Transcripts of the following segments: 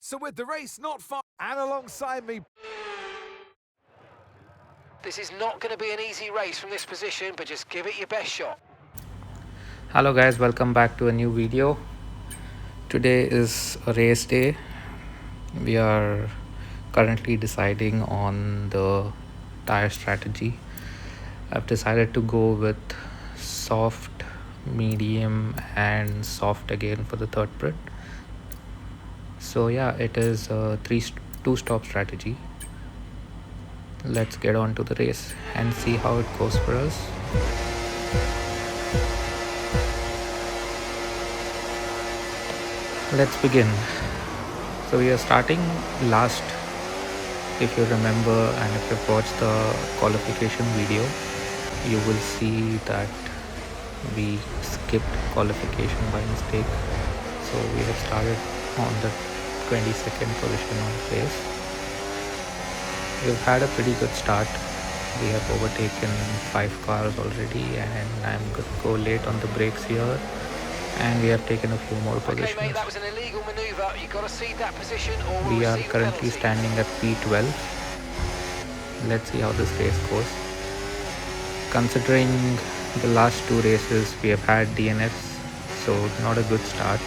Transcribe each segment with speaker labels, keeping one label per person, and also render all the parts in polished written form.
Speaker 1: So with the race not far and alongside me.
Speaker 2: This is not going to be an easy race from this position, but just give it your best shot.
Speaker 3: Hello guys, welcome back to a new video. Today is a race day. We are currently deciding on the tire strategy. I've decided to go with soft, medium and soft again for the third print. So yeah, it is a two-stop strategy. Let's get on to the race and see how it goes for us. Let's begin. So we are starting last. If you remember and if you've watched the qualification video, you will see that we skipped qualification by mistake. So we have started on the 22nd position on the race. We've had a pretty good start. We have overtaken 5 cars already, and I'm going to go late on the brakes here. And we have taken a few more positions.
Speaker 2: Okay, mate, that was an illegal maneuver. You've got to cede that position or
Speaker 3: We are
Speaker 2: receive
Speaker 3: currently
Speaker 2: penalty.
Speaker 3: standing at P12. Let's see how this race goes. Considering the last two races we have had DNFs, so not a good start.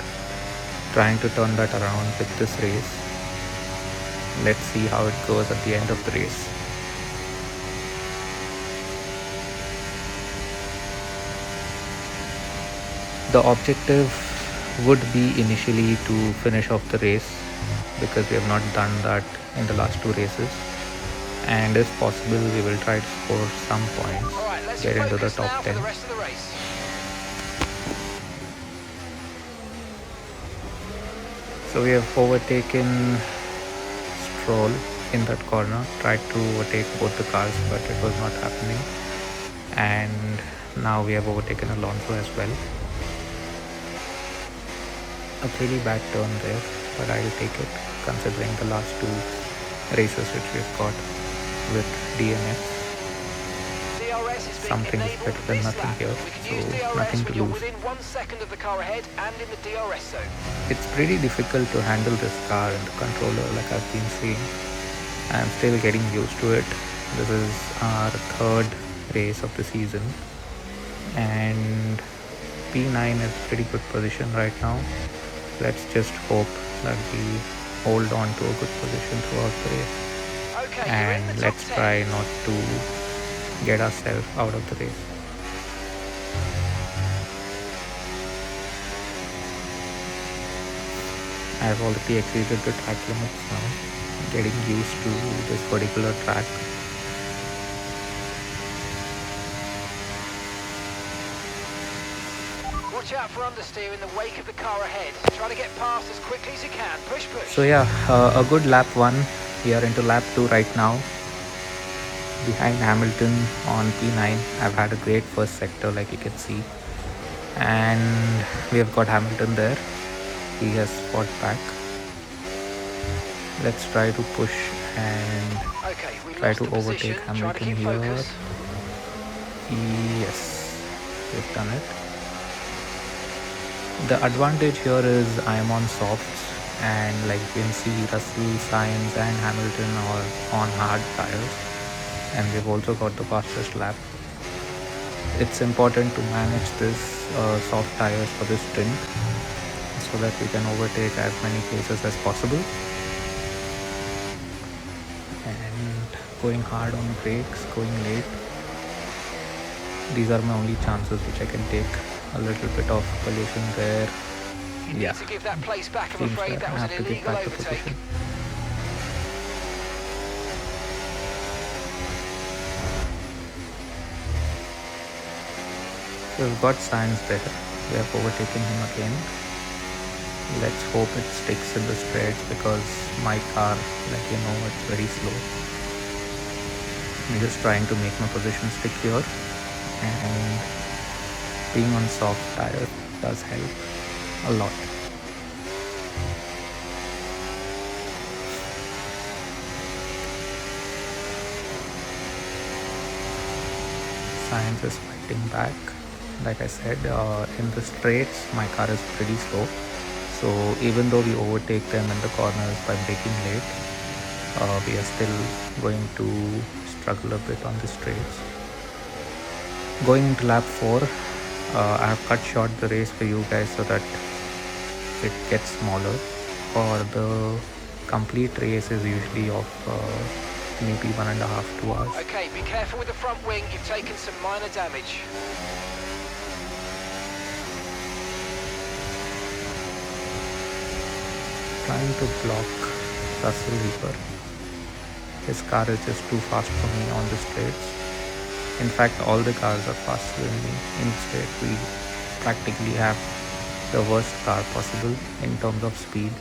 Speaker 3: Trying to turn that around with this race. Let's see how it goes at the end of the race. The objective would be initially to finish off the race, because we have not done that in the last two races, and if possible we will try to score some points, get into the top 10. So we have overtaken Stroll in that corner, tried to overtake both the cars but it was not happening, and now we have overtaken Alonso as well. A pretty bad turn there, but I will take it considering the last two races which we've got with DNF. Something is better than nothing here, so nothing to lose. It's pretty difficult to handle this car and the controller, like I've been saying. I'm still getting used to it. This is our third race of the season, and P9 is a pretty good position right now. Let's just hope that we hold on to a good position throughout the race, and let's try not to get ourselves out of the race. I've already exceeded the track limits now. I'm getting used to this particular track.
Speaker 2: Watch out for understeer in the wake of the car ahead. Try to get past as quickly as you can. Push, push.
Speaker 3: So yeah, a good lap 1. We are into lap 2 right now. Behind Hamilton on P9. I've had a great first sector, like you can see. And we have got Hamilton there. He has fought back. Let's try to push and try to overtake Hamilton here. Yes, we've done it. The advantage here is I am on softs, and like you can see, Russell, Sainz and Hamilton are on hard tires, and we've also got the fastest lap. It's important to manage this soft tires for this stint so that we can overtake as many places as possible. And going hard on brakes, going late. These are my only chances which I can take. A little bit of collision there.
Speaker 2: Yeah, to give that place back, I'm afraid that was an illegal overtake.
Speaker 3: We've got Sainz there. We have overtaken him again. Let's hope it sticks in the straights, because my car, like you know, it's very slow. I'm just trying to make my position stick here, and being on soft tires does help a lot. Sainz is fighting back. Like I said, in the straights my car is pretty slow, So even though we overtake them in the corners by braking late, we are still going to struggle a bit on the straights. Going into lap 4, I have cut short the race for you guys so that it gets smaller. Or the complete race is usually of maybe 1.5 to 2 hours.
Speaker 2: Okay, be careful with the front wing. You've taken some minor damage.
Speaker 3: Trying to block Russell Weaver. His car is just too fast for me on the straights. In fact, all the cars are faster than me. In straight, we practically have the worst car possible in terms of speed.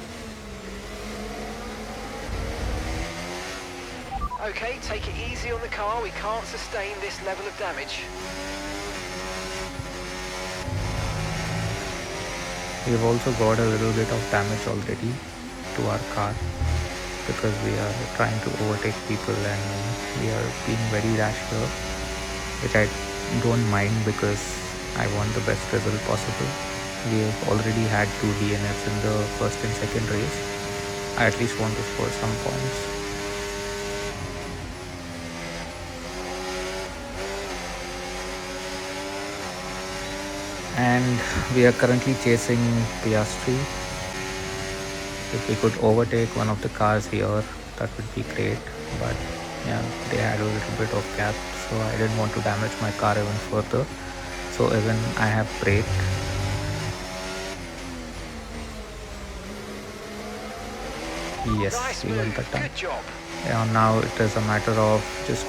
Speaker 2: Okay, take it easy on the car. We can't sustain this level of damage.
Speaker 3: We've also got a little bit of damage already to our car because we are trying to overtake people and we are being very rash here, which I don't mind because I want the best result possible. We have already had 2 DNFs in the first and second race. I at least want to score some points. And we are currently chasing Piastri. If we could overtake one of the cars here, that would be great. But yeah, they had a little bit of gap, so I didn't want to damage my car even further. So even I have braked. Yes,
Speaker 2: Nice
Speaker 3: we got
Speaker 2: move.
Speaker 3: the turn.
Speaker 2: Good job.
Speaker 3: Yeah, now it is a matter of just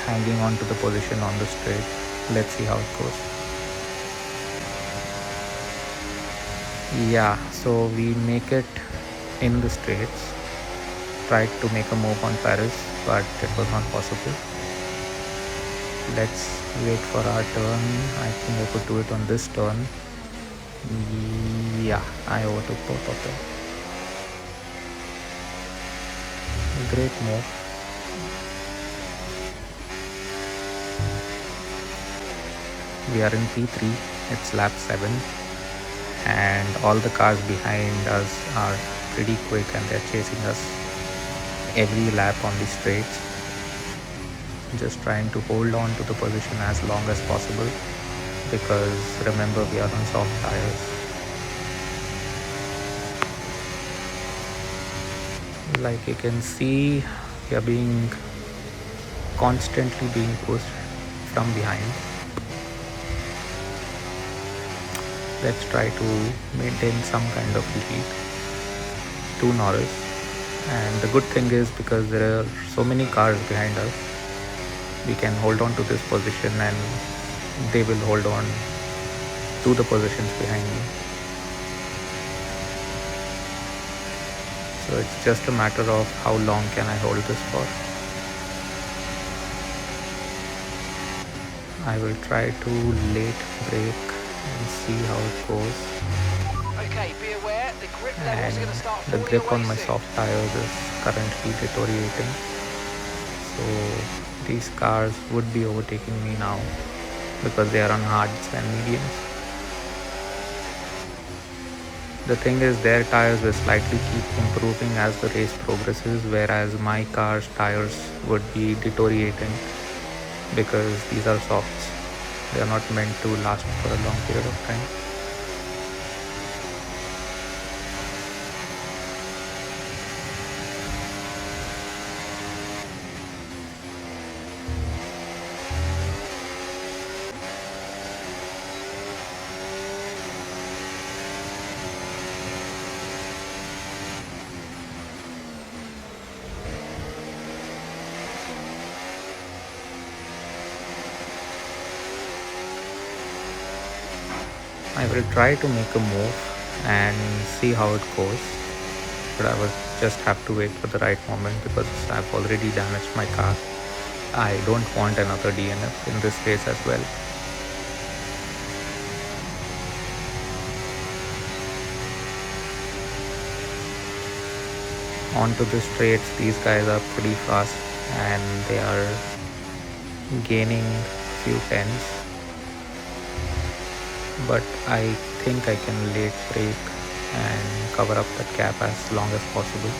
Speaker 3: hanging on to the position on the straight. Let's see how it goes. Yeah, so we make it in the straights. Tried to make a move on Paris, but it was not possible. Let's wait for our turn. I think I could do it on this turn. Yeah, I overtook both of them. Great move. We are in P3. It's lap 7. And all the cars behind us are pretty quick and they're chasing us every lap on the straights. Just trying to hold on to the position as long as possible because remember we are on soft tires. Like you can see, we are being constantly being pushed from behind. Let's try to maintain some kind of lead to Norris. And the good thing is because there are so many cars behind us, we can hold on to this position and they will hold on to the positions behind me. So it's just a matter of how long can I hold this for. I will try to late brake and see how it goes.
Speaker 2: Okay, be aware, the grip levels are going to start
Speaker 3: The
Speaker 2: falling
Speaker 3: grip
Speaker 2: away
Speaker 3: on my
Speaker 2: soon.
Speaker 3: soft tires is currently deteriorating. So these cars would be overtaking me now because they are on hards and mediums. The thing is their tires will slightly keep improving as the race progresses, whereas my car's tires would be deteriorating because these are softs. They are not meant to last for a long period of time. I will try to make a move and see how it goes, but I will just have to wait for the right moment because I've already damaged my car. I don't want another DNF in this race as well. Onto the straights, these guys are pretty fast and they are gaining few tenths. But I think I can late brake and cover up that gap as long as possible.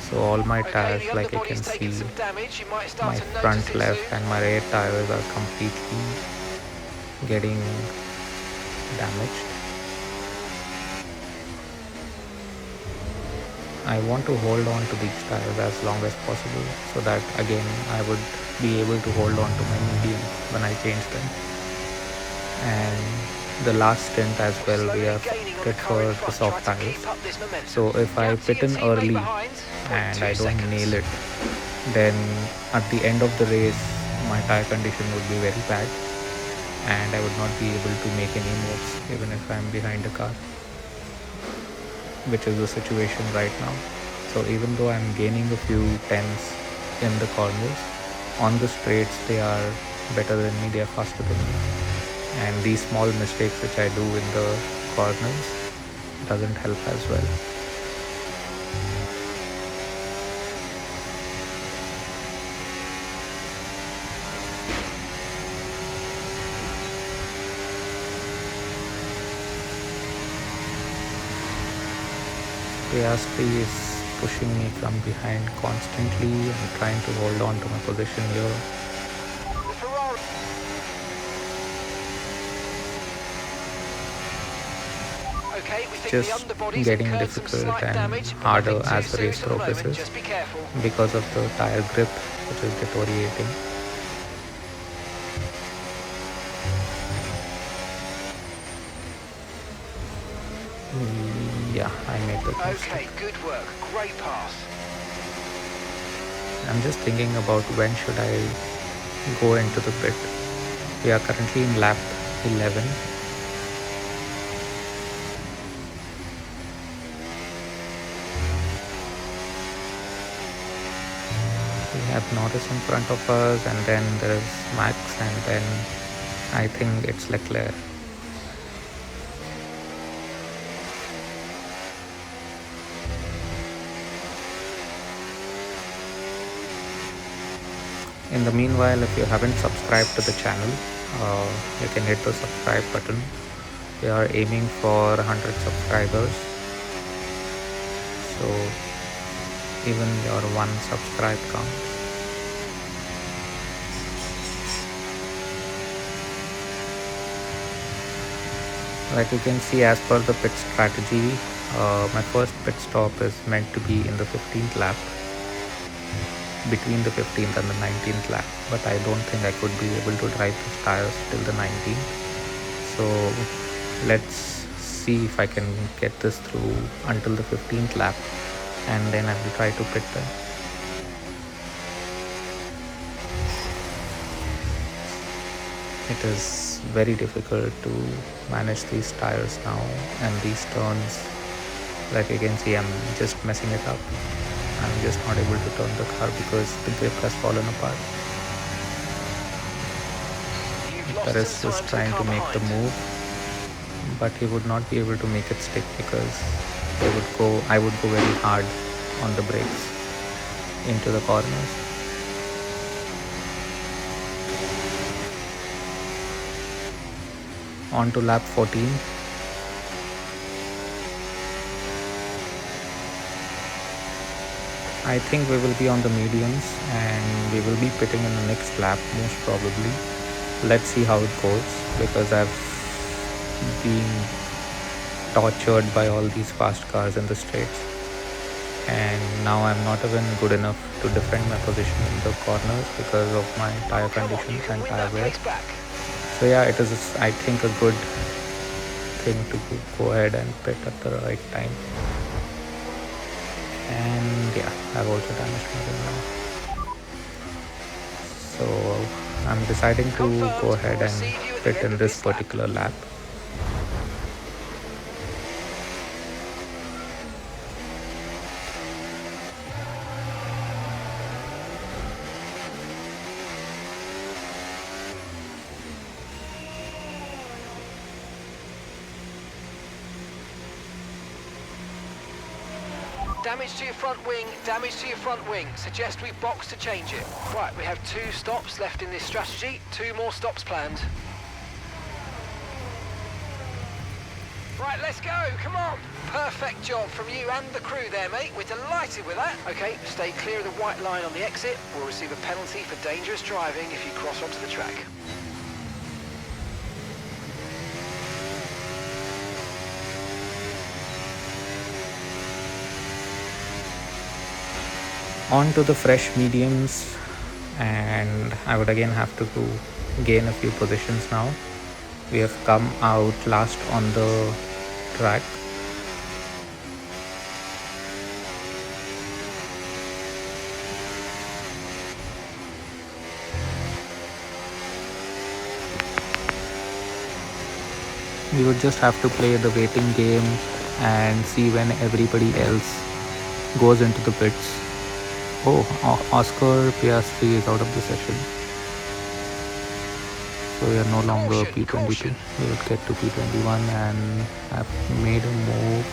Speaker 3: So all my tires,
Speaker 2: the
Speaker 3: like you
Speaker 2: underbody's
Speaker 3: can
Speaker 2: taken
Speaker 3: see,
Speaker 2: some damage. You might start
Speaker 3: my
Speaker 2: to notice
Speaker 3: front
Speaker 2: it
Speaker 3: left
Speaker 2: soon.
Speaker 3: and my rear tires are completely getting damaged. I want to hold on to these tires as long as possible so that again I would be able to hold on to my medium when I change them. And the last stint as well, we
Speaker 2: Slowly
Speaker 3: have
Speaker 2: gaining on
Speaker 3: opted
Speaker 2: the car in
Speaker 3: for the
Speaker 2: front. Try
Speaker 3: soft
Speaker 2: to
Speaker 3: tires.
Speaker 2: keep up this momentum.
Speaker 3: So if I
Speaker 2: Gap to
Speaker 3: pit
Speaker 2: your
Speaker 3: in
Speaker 2: teammate
Speaker 3: early
Speaker 2: behind,
Speaker 3: and I
Speaker 2: 0.2
Speaker 3: don't
Speaker 2: seconds.
Speaker 3: nail it, then at the end of the race my tire condition would be very bad and I would not be able to make any moves even if I'm behind a car, which is the situation right now. So even though I'm gaining a few tenths in the corners, on the straights they are better than me, they are faster than me. And these small mistakes which I do in the corners doesn't help as well. Piastri is pushing me from behind constantly and trying to hold on to my position here.
Speaker 2: The Ferrari. Okay, we think the
Speaker 3: Just
Speaker 2: underbody's
Speaker 3: getting
Speaker 2: incurred some
Speaker 3: difficult
Speaker 2: slight
Speaker 3: and
Speaker 2: damage, but
Speaker 3: harder
Speaker 2: nothing too
Speaker 3: as the race
Speaker 2: serious at the moment.
Speaker 3: progresses
Speaker 2: Just be careful.
Speaker 3: because of the tire grip which is deteriorating. Yeah, I made that
Speaker 2: Okay,
Speaker 3: mistake.
Speaker 2: good work. Great pass.
Speaker 3: I'm just thinking about when should I go into the pit. We are currently in lap 11. We have Norris in front of us, and then there is Max, and then I think it's Leclerc. In the meanwhile, if you haven't subscribed to the channel, you can hit the subscribe button. We are aiming for 100 subscribers, so even your one subscribe counts. Like you can see, as per the pit strategy, my first pit stop is meant to be in the 15th lap, between the 15th and the 19th lap, but I don't think I could be able to drive the tires till the 19th. So let's see if I can get this through until the 15th lap, and then I will try to pit them. It is very difficult to manage these tires now, and these turns, like you can see, I'm just messing it up. I'm just not able to turn the car because the grip has fallen apart. Perez is trying to make the move, but he would not be able to make it stick because I would go very hard on the brakes into the corners. On to lap 14. I think we will be on the mediums and we will be pitting in the next lap most probably. Let's see how it goes, because I've been tortured by all these fast cars in the straights, and now I'm not even good enough to defend my position in the corners because of my tire conditions and tire wear. So yeah, it is, I think, a good thing to go ahead and pit at the right time. And yeah, I've also damaged my rim now. So I'm deciding to go ahead and pit in this particular lap.
Speaker 2: Damage to your front wing, damage to your front wing. Suggest we box to change it. Right, we have 2 stops left in this strategy, 2 more stops planned. Right, let's go, come on. Perfect job from you and the crew there, mate. We're delighted with that. Okay, stay clear of the white line on the exit. We'll receive a penalty for dangerous driving if you cross onto the track.
Speaker 3: On to the fresh mediums, and I would again have to gain a few positions now. We have come out last on the track. We would just have to play the waiting game and see when everybody else goes into the pits. Oh, Oscar Piastri is out of the session. So we are no longer P22. We will get to P21 and have made a move.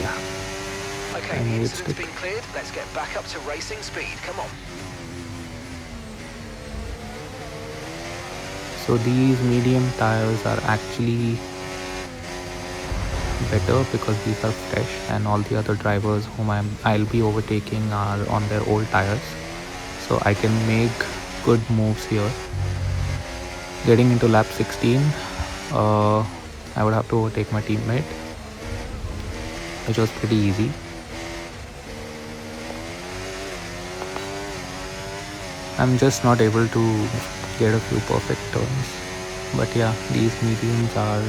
Speaker 3: Yeah.
Speaker 2: Okay, the incident's been cleared. Let's get back up to racing speed. Come on.
Speaker 3: So these medium tires are actually better because these are fresh, and all the other drivers whom I'll be overtaking are on their old tires, so I can make good moves here. Getting into lap 16, I would have to overtake my teammate, which was pretty easy. I'm just not able to get a few perfect turns, but yeah, these mediums are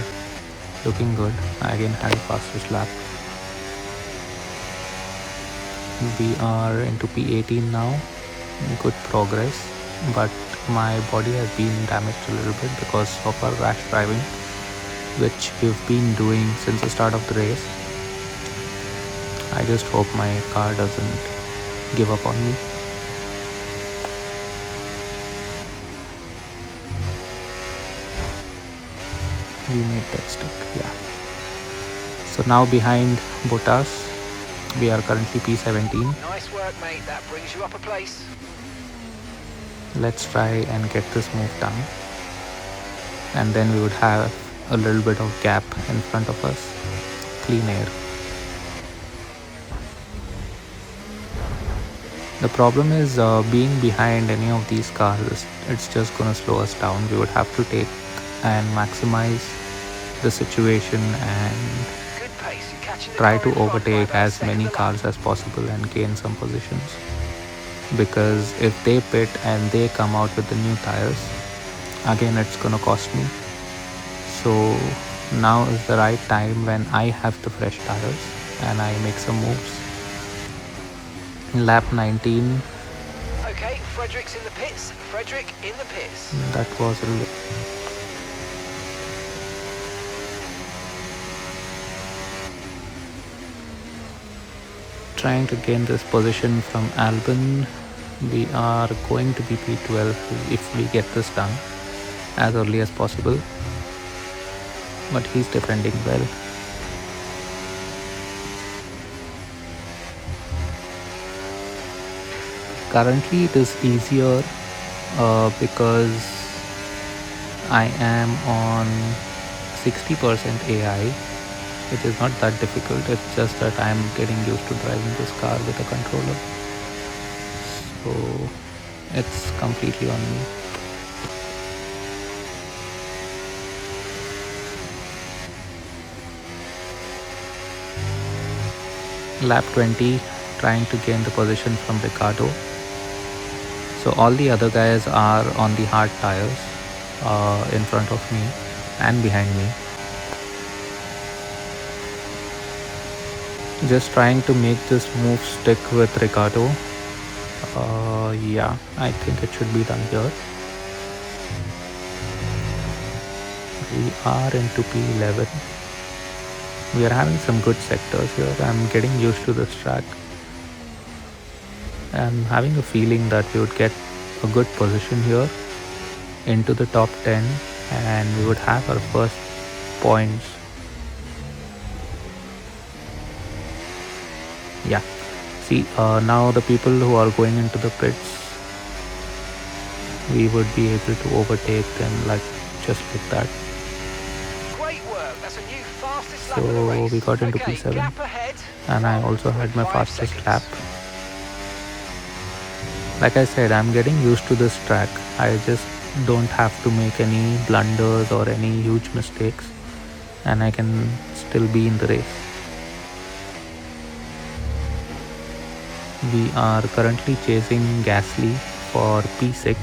Speaker 3: looking good. I again had a fastest lap. We are into P18 now. Good progress, but my body has been damaged a little bit because of our rash driving, which we've been doing since the start of the race. I just hope my car doesn't give up on me. We made that stick, yeah. So now behind Bottas, we are currently P17.
Speaker 2: Nice work, mate. That brings you up a place.
Speaker 3: Let's try and get this move done, and then we would have a little bit of gap in front of us. Clean air. The problem is being behind any of these cars, it's just gonna slow us down. We would have to take and maximize the situation and try to overtake as many cars as possible and gain some positions, because if they pit and they come out with the new tires, again it's gonna cost me. So now is the right time when I have the fresh tires and I make some moves. Lap 19.
Speaker 2: Okay, Frederick's in the pits. Frederick in the pits.
Speaker 3: That was a little... Trying to gain this position from Albon. We are going to be P12 if we get this done as early as possible, but he's defending well. Currently it is easier because I am on 60% AI. It is not that difficult, it's just that I am getting used to driving this car with a controller. So it's completely on me. Lap 20, trying to gain the position from Ricardo. So all the other guys are on the hard tires in front of me and behind me. Just trying to make this move stick with Ricardo. Yeah, I think it should be done here. We are into P11. We are having some good sectors here. I'm getting used to this track. I'm having a feeling that we would get a good position here into the top 10 and we would have our first points. Yeah, see now the people who are going into the pits, we would be able to overtake them just like that.
Speaker 2: That's a new fastest lap
Speaker 3: So
Speaker 2: of the race.
Speaker 3: we got into
Speaker 2: Okay,
Speaker 3: P7
Speaker 2: gap ahead.
Speaker 3: and I also had my
Speaker 2: 1.5
Speaker 3: fastest
Speaker 2: seconds.
Speaker 3: lap. Like I said, I'm getting used to this track. I just don't have to make any blunders or any huge mistakes, and I can still be in the race. We are currently chasing Gasly for P6,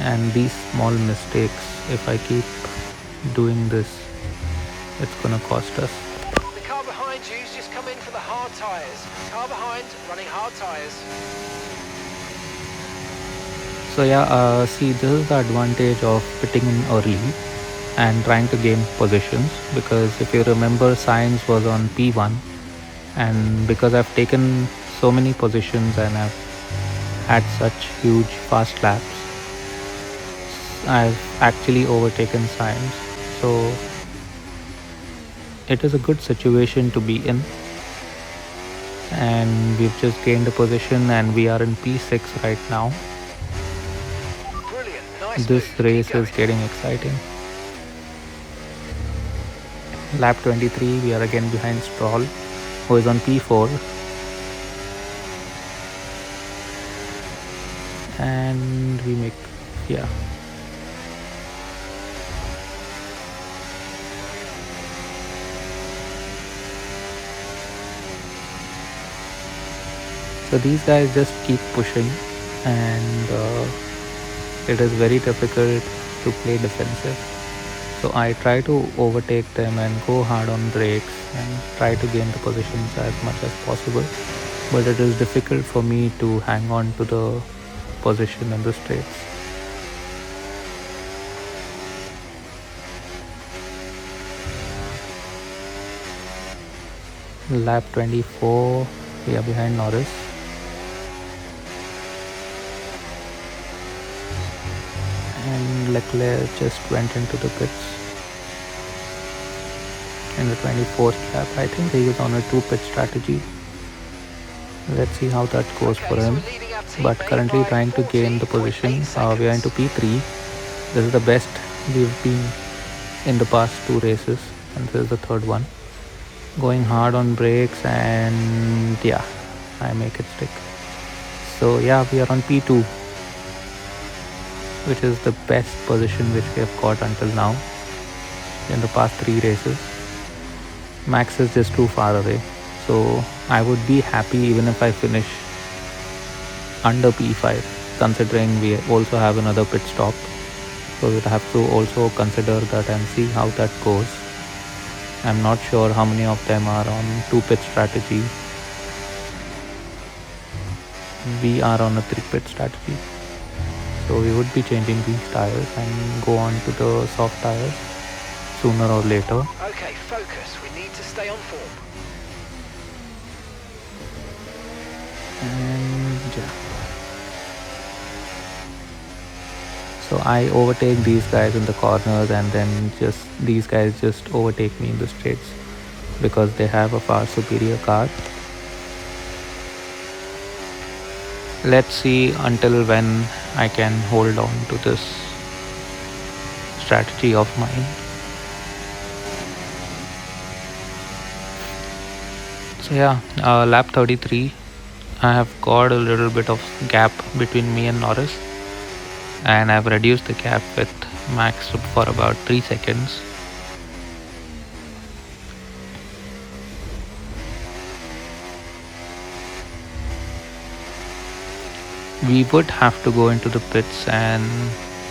Speaker 3: and these small mistakes, if I keep doing this, it's gonna cost us.
Speaker 2: The car behind you's just come in for the hard tyres. Car behind running hard tyres.
Speaker 3: So yeah, see, this is the advantage of pitting in early and trying to gain positions, because if you remember, Sainz was on P1, and because I've taken so many positions and I've had such huge fast laps, I've actually overtaken Sainz. So it is a good situation to be in, and we've just gained a position and we are in P6 right now.
Speaker 2: Brilliant, nice
Speaker 3: This
Speaker 2: move.
Speaker 3: race
Speaker 2: Keep going.
Speaker 3: is getting exciting. Lap 23, we are again behind Stroll, who is on P4, and we make, yeah, so these guys just keep pushing, and it is very difficult to play defensive. So I try to overtake them and go hard on brakes and try to gain the positions as much as possible, but it is difficult for me to hang on to the position in the straights. Lap 24, we are behind Norris. And Leclerc just went into the pits in the 24th lap. I think he was on a 2-pit strategy. Let's see how that goes for him.
Speaker 2: So we're leading our teammate
Speaker 3: But currently
Speaker 2: by
Speaker 3: trying to gain the
Speaker 2: 40.8
Speaker 3: position. We are
Speaker 2: seconds.
Speaker 3: into P3. This is the best we've been in the past 2 races, and this is the 3rd one. Going hard on brakes, and yeah, I make it stick. So yeah, we are on P2, which is the best position which we have got until now in the past 3 races. Max is just too far away, so I would be happy even if I finish under P5, considering we also have another pit stop. So we'll have to also consider that and see how that goes. I'm not sure how many of them are on 2-pit strategy. We are on a 3-pit strategy. So we would be changing these tires and go on to the soft tires sooner or later.
Speaker 2: Okay, focus. We need to stay on form.
Speaker 3: And yeah. So I overtake these guys in the corners, and then just these guys just overtake me in the straights because they have a far superior car. Let's see until when I can hold on to this strategy of mine. So yeah, lap 33, I have got a little bit of gap between me and Norris, and I've reduced the gap with Max for about 3 seconds. We would have to go into the pits and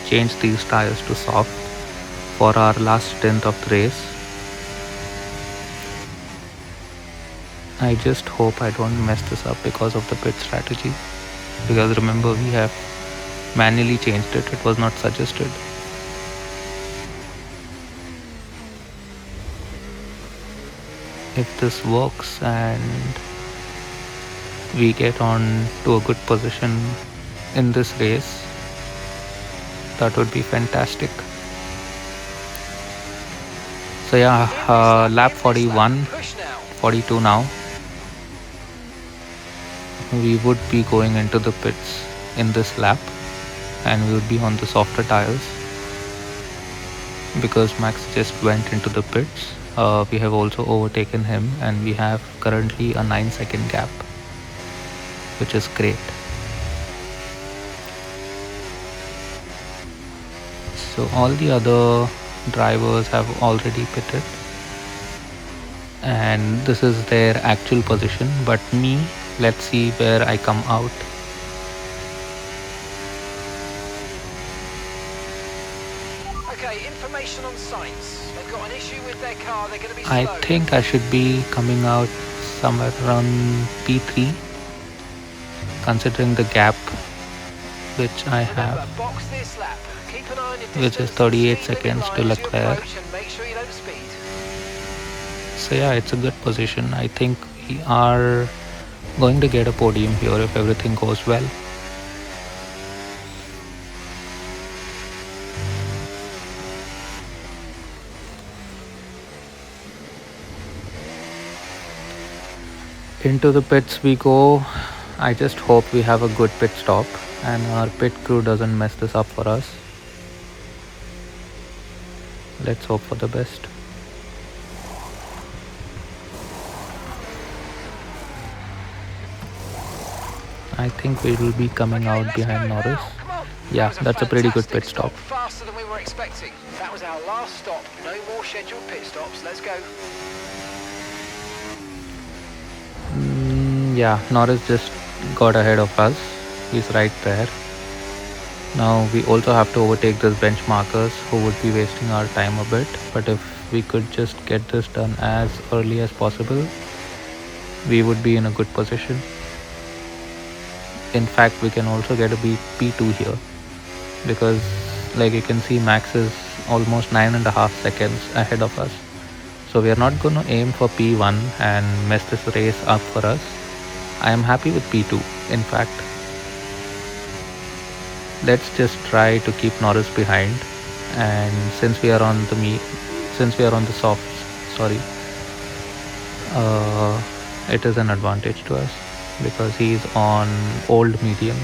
Speaker 3: change these tires to soft for our last stint of the race. I just hope I don't mess this up because of the pit strategy, because remember, we have manually changed it. It was not suggested. If this works and we get on to a good position in this race, that would be fantastic. So yeah, lap 41, 42 now. We would be going into the pits in this lap, and we would be on the softer tires. because Max just went into the pits. We have also overtaken him, and we have currently a 9-second gap, which is great. So all the other drivers have already pitted, and this is their actual position. But me, let's see where I come out.
Speaker 2: Okay, information on sights. They've got an issue with their car. They're going to be
Speaker 3: I
Speaker 2: slow.
Speaker 3: think I should be coming out somewhere around P3, considering the gap which I have,
Speaker 2: Remember, box this lap. Keep an eye on your
Speaker 3: which is
Speaker 2: distance,
Speaker 3: 38
Speaker 2: see limit
Speaker 3: seconds to
Speaker 2: lines you
Speaker 3: Leclerc.
Speaker 2: approach, and make sure you don't speed.
Speaker 3: So yeah, it's a good position. I think we are going to get a podium here if everything goes well. Into the pits we go. I just hope we have a good pit stop and our pit crew doesn't mess this up for us. Let's hope for the best. I think we will be coming out behind Norris. Yeah, that's a pretty good pit stop.
Speaker 2: Faster than we were expecting. That was our last stop. No more scheduled pit stops. Let's go.
Speaker 3: Yeah, Norris just got ahead of us. He's right there. Now we also have to overtake these benchmarkers who would be wasting our time a bit. But if we could just get this done as early as possible, we would be in a good position. In fact, we can also get a P2 here, because like you can see, Max is almost 9.5 seconds ahead of us. So we are not going to aim for P1 and mess this race up for us. I am happy with P2. In fact, let's just try to keep Norris behind. And since we are on the softs, it is an advantage to us because he's on old mediums.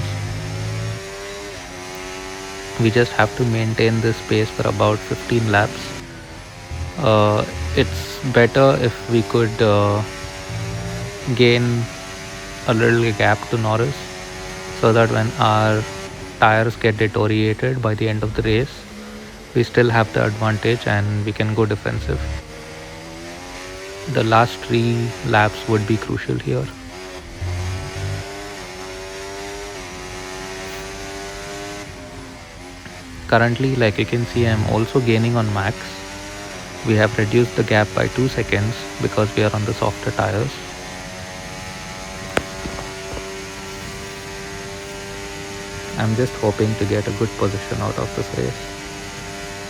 Speaker 3: We just have to maintain this pace for about 15 laps. It's better if we could gain a little gap to Norris, so that when our tires get deteriorated by the end of the race, we still have the advantage and we can go defensive. The last 3 laps would be crucial here. Currently, like you can see, I'm also gaining on Max. We have reduced the gap by 2 seconds because we are on the softer tires. I'm just hoping to get a good position out of this race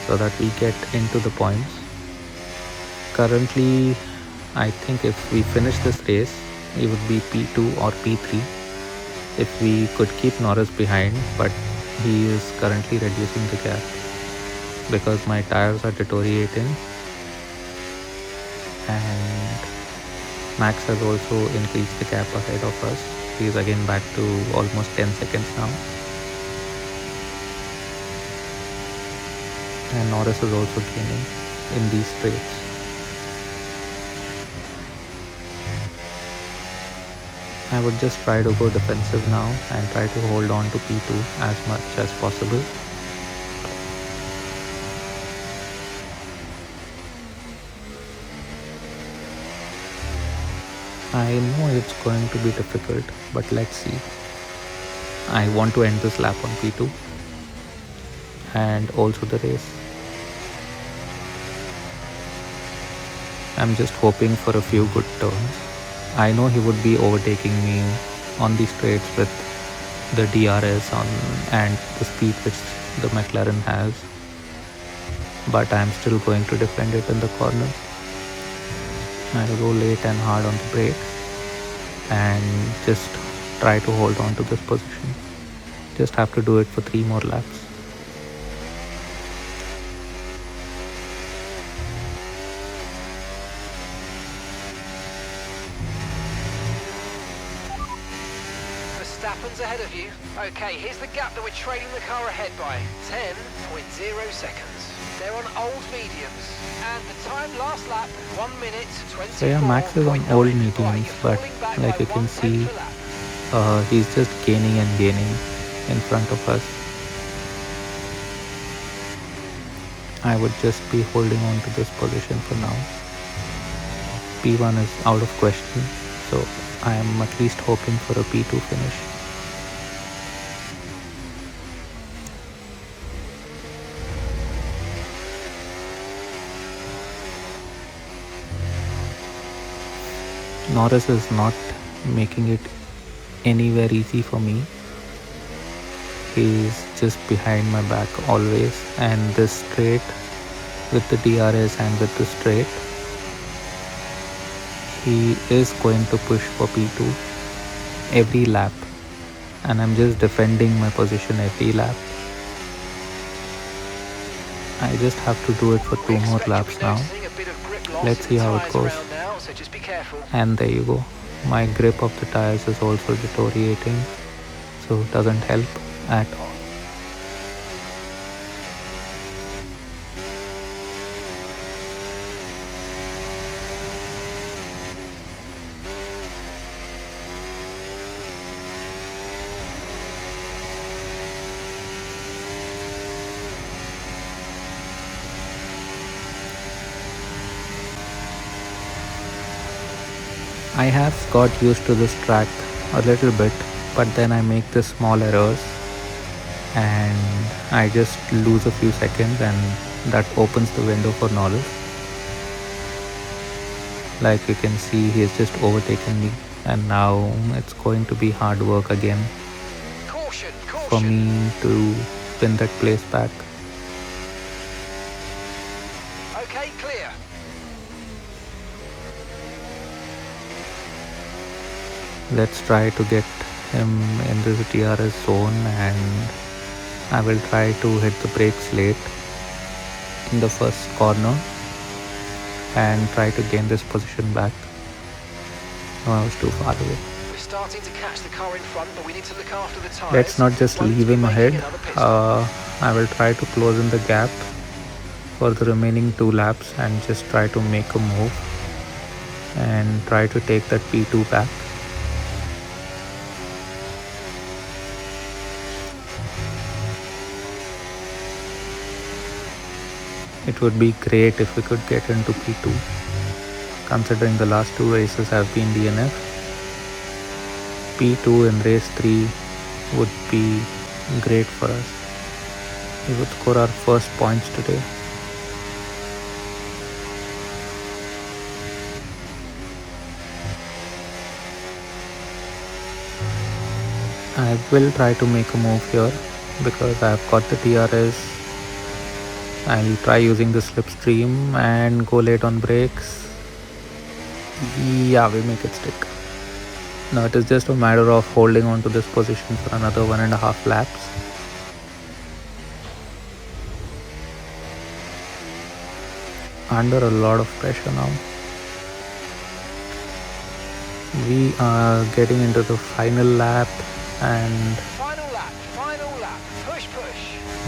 Speaker 3: so that we get into the points. Currently, I think if we finish this race, it would be P2 or P3 if we could keep Norris behind, but he is currently reducing the gap because my tires are deteriorating, and Max has also increased the gap ahead of us. He is again back to almost 10 seconds now, and Norris is also gaining in these straights. I would just try to go defensive now and try to hold on to P2 as much as possible. I know it's going to be difficult, but let's see. I want to end this lap on P2 and also the race. I'm just hoping for a few good turns. I know he would be overtaking me on these straights with the DRS and the speed which the McLaren has, but I'm still going to defend it in the corner. I'll go late and hard on the brake and just try to hold on to this position. Just have to do it for 3 more laps.
Speaker 2: Verstappen's ahead of you. Okay, here's the gap that we're trailing the car ahead by. 10.0 seconds. They're on old mediums. And the time last lap, 1 minute 24.
Speaker 3: So yeah, Max is on old mediums, but like you can see, he's just gaining and gaining in front of us. I would just be holding on to this position for now. P1 is out of question, so I am at least hoping for a P2 finish. Norris is not making it anywhere easy for me. He's just behind my back always, and this straight with the DRS and with the straight, he is going to push for P2 every lap, and I'm just defending my position every lap. I just have to do it for 2 more laps now. Let's see how it goes. And there you go. My grip of the tires is also deteriorating, so it doesn't help at all. I have got used to this track a little bit, but then I make the small errors and I just lose a few seconds, and that opens the window for Norris. Like you can see, he has just overtaken me, and now it's going to be hard work again for me to win that place back.
Speaker 2: Okay, clear.
Speaker 3: Let's try to get him in this DRS zone, and I will try to hit the brakes late in the first corner and try to gain this position back. No, I was too far away.
Speaker 2: We're starting to catch the car in front, but we need to look after the tires.
Speaker 3: Let's not just leave him ahead. I will try to close in the gap for the remaining 2 laps and just try to make a move and try to take that P2 back. It would be great if we could get into P2, considering the last 2 races have been DNF. P2 in race 3 would be great for us. We would score our first points today. I will try to make a move here because I have got the DRS. I'll try using the slipstream and go late on brakes. Yeah, we make it stick. Now it is just a matter of holding on to this position for another 1.5 laps. Under a lot of pressure now. We are getting into the final lap, and
Speaker 2: Final lap, push.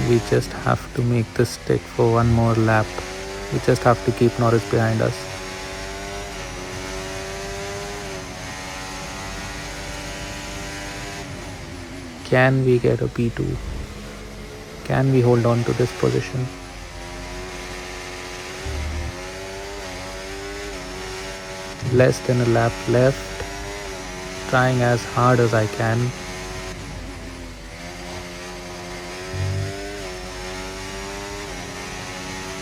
Speaker 3: we just have to make this stick for 1 more lap. We just have to keep Norris behind us. Can we get a P2? Can we hold on to this position? Less than a lap left. Trying as hard as I can.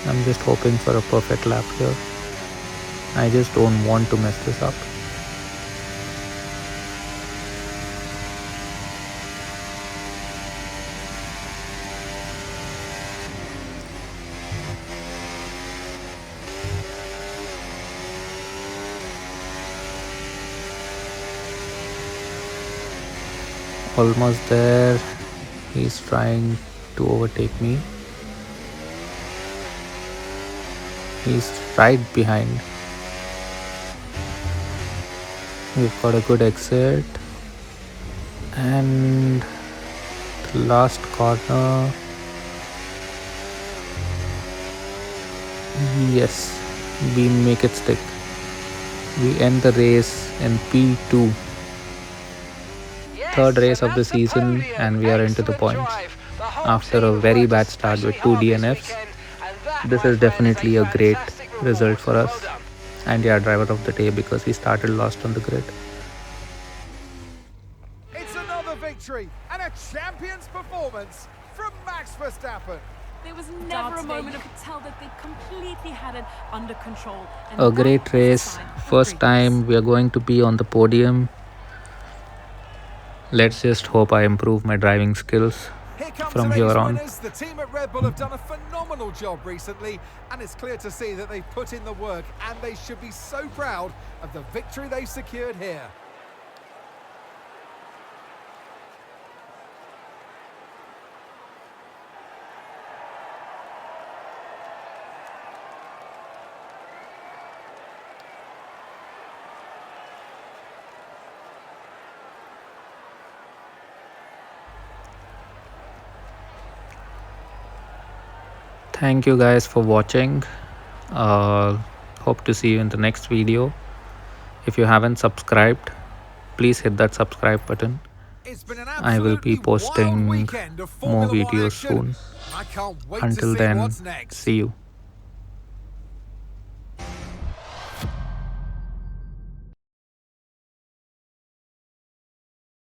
Speaker 3: I'm just hoping for a perfect lap here. I just don't want to mess this up. Almost there. He's trying to overtake me. He's right behind. We've got a good exit. And the last corner. Yes, we make it stick. We end the race in P2. Third
Speaker 2: Yes,
Speaker 3: race
Speaker 2: and
Speaker 3: of the
Speaker 2: that's the
Speaker 3: season,
Speaker 2: podium.
Speaker 3: and we are into the
Speaker 2: Excellent
Speaker 3: points.
Speaker 2: drive. The whole
Speaker 3: After
Speaker 2: team
Speaker 3: a
Speaker 2: have
Speaker 3: very
Speaker 2: worked
Speaker 3: bad start
Speaker 2: especially
Speaker 3: with 2
Speaker 2: hard this
Speaker 3: DNFs,
Speaker 2: weekend, and that,
Speaker 3: this
Speaker 2: my
Speaker 3: is
Speaker 2: friends, is
Speaker 3: definitely
Speaker 2: a
Speaker 3: a great
Speaker 2: fantastic
Speaker 3: result
Speaker 2: reward.
Speaker 3: for
Speaker 2: Well
Speaker 3: us.
Speaker 2: done.
Speaker 3: And yeah, driver of the day because he started last on the grid.
Speaker 1: It's another victory and a champion's performance from Max Verstappen.
Speaker 4: There was never a moment you could tell that they completely had it under control. And
Speaker 3: A
Speaker 4: that
Speaker 3: great
Speaker 4: is a
Speaker 3: race.
Speaker 4: sign of
Speaker 3: First
Speaker 4: greatness.
Speaker 3: time we are going to be on the podium. Let's just hope I improve my driving skills
Speaker 1: Here come
Speaker 3: from
Speaker 1: today's
Speaker 3: here on.
Speaker 1: winners. The team at Red Bull have done a phenomenal job recently, and it's clear to see that they've put in the work, and they should be so proud of the victory they've secured here.
Speaker 3: Thank you guys for watching. Hope to see you in the next video. If you haven't subscribed, please hit that subscribe button.
Speaker 1: It's been an
Speaker 3: I will be
Speaker 1: absolutely wild
Speaker 3: posting
Speaker 1: weekend of
Speaker 3: more
Speaker 1: Formula One
Speaker 3: videos
Speaker 1: action.
Speaker 3: soon.
Speaker 1: I can't wait to
Speaker 3: Until
Speaker 1: see
Speaker 3: then,
Speaker 1: what's next.
Speaker 3: see you.